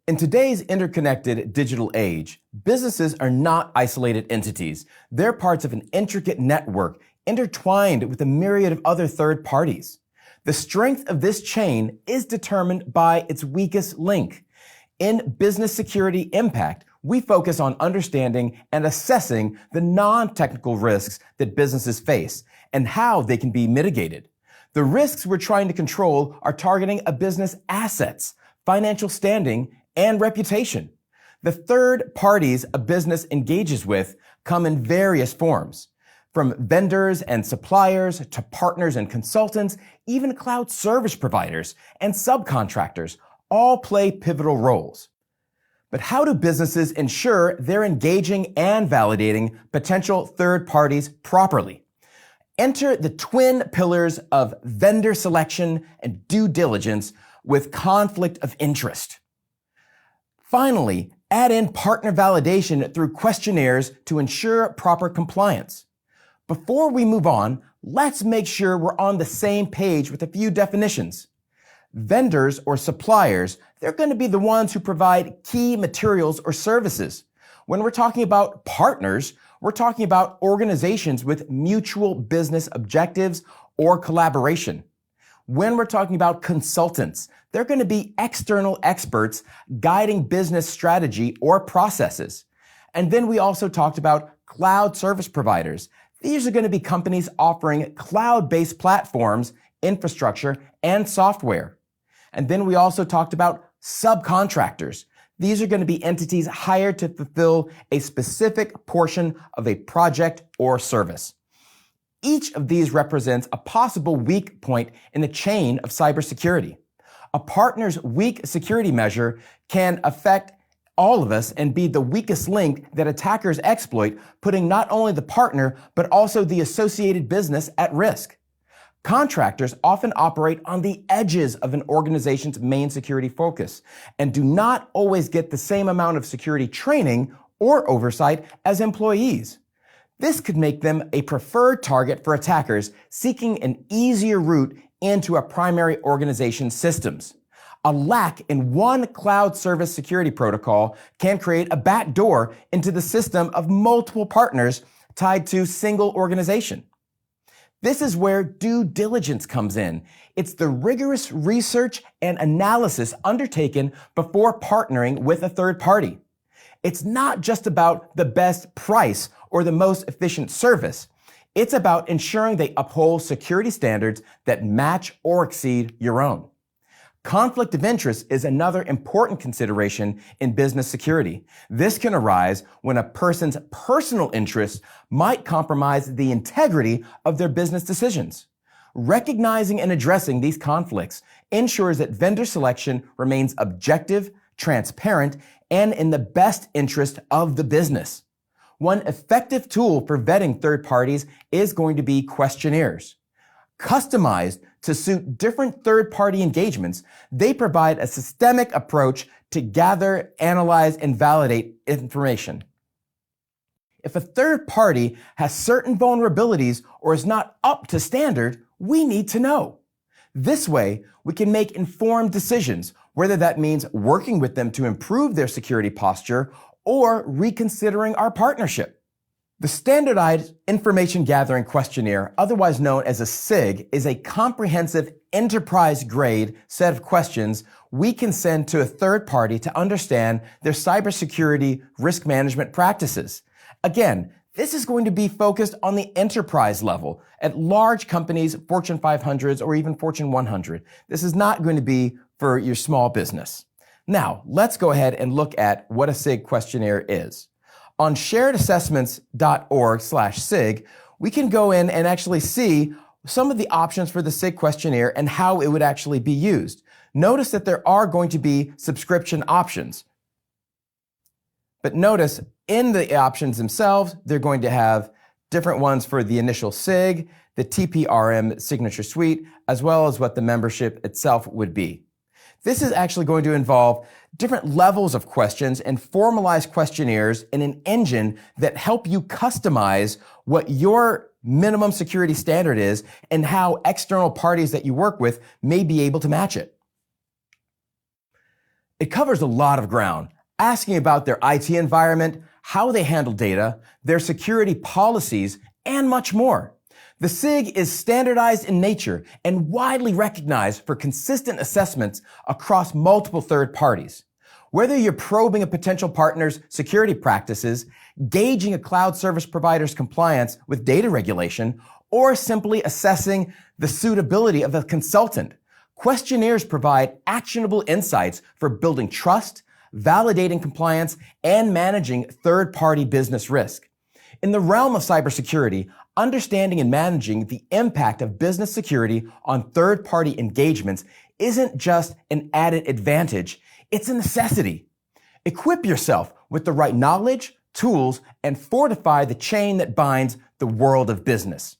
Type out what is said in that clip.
In today's interconnected digital age, businesses are not isolated entities. They're parts of an intricate network intertwined with a myriad of other third parties. The strength of this chain is determined by its weakest link. In Business Security Impact, we focus on understanding and assessing the non-technical risks that businesses face and how they can be mitigated. The risks we're trying to control are targeting a business assets, financial standing, and reputation. The third parties a business engages with come in various forms, from vendors and suppliers to partners and consultants, even cloud service providers and subcontractors all play pivotal roles. But how do businesses ensure they're engaging and validating potential third parties properly? Enter the twin pillars of vendor selection and due diligence with conflict of interest. Finally, add in partner validation through questionnaires to ensure proper compliance. Before we move on, let's make sure we're on the same page with a few definitions. Vendors or suppliers, they're going to be the ones who provide key materials or services. When we're talking about partners, we're talking about organizations with mutual business objectives or collaboration. When we're talking about consultants, they're going to be external experts guiding business strategy or processes. And then we also talked about cloud service providers. These are going to be companies offering cloud-based platforms, infrastructure, and software. And then we also talked about subcontractors. These are going to be entities hired to fulfill a specific portion of a project or service. Each of these represents a possible weak point in the chain of cybersecurity. A partner's weak security measure can affect all of us and be the weakest link that attackers exploit, putting not only the partner, but also the associated business at risk. Contractors often operate on the edges of an organization's main security focus and do not always get the same amount of security training or oversight as employees. This could make them a preferred target for attackers seeking an easier route into a primary organization's systems. A lack in one cloud service security protocol can create a backdoor into the system of multiple partners tied to a single organization. This is where due diligence comes in. It's the rigorous research and analysis undertaken before partnering with a third party. It's not just about the best price or the most efficient service. It's about ensuring they uphold security standards that match or exceed your own. Conflict of interest is another important consideration in business security. This can arise when a person's personal interests might compromise the integrity of their business decisions. Recognizing and addressing these conflicts ensures that vendor selection remains objective, transparent, and in the best interest of the business. One effective tool for vetting third parties is going to be questionnaires. Customized to suit different third-party engagements, they provide a systemic approach to gather, analyze, and validate information. If a third party has certain vulnerabilities or is not up to standard, we need to know. This way, we can make informed decisions, whether that means working with them to improve their security posture or reconsidering our partnership. The Standardized Information Gathering Questionnaire, otherwise known as a SIG, is a comprehensive enterprise-grade set of questions we can send to a third party to understand their cybersecurity risk management practices. Again, this is going to be focused on the enterprise level at large companies, Fortune 500s, or even Fortune 100. This is not going to be for your small business. Now, let's go ahead and look at what a SIG questionnaire is. On sharedassessments.org/SIG, we can go in and actually see some of the options for the SIG questionnaire and how it would actually be used. Notice that there are going to be subscription options. But notice in the options themselves, they're going to have different ones for the initial SIG, the TPRM signature suite, as well as what the membership itself would be. This is actually going to involve different levels of questions and formalized questionnaires in an engine that help you customize what your minimum security standard is and how external parties that you work with may be able to match it. It covers a lot of ground, asking about their IT environment, how they handle data, their security policies, and much more. The SIG is standardized in nature and widely recognized for consistent assessments across multiple third parties. Whether you're probing a potential partner's security practices, gauging a cloud service provider's compliance with data regulation, or simply assessing the suitability of a consultant, questionnaires provide actionable insights for building trust, validating compliance, and managing third-party business risk. In the realm of cybersecurity, understanding and managing the impact of business security on third-party engagements isn't just an added advantage, it's a necessity. Equip yourself with the right knowledge, tools, and fortify the chain that binds the world of business.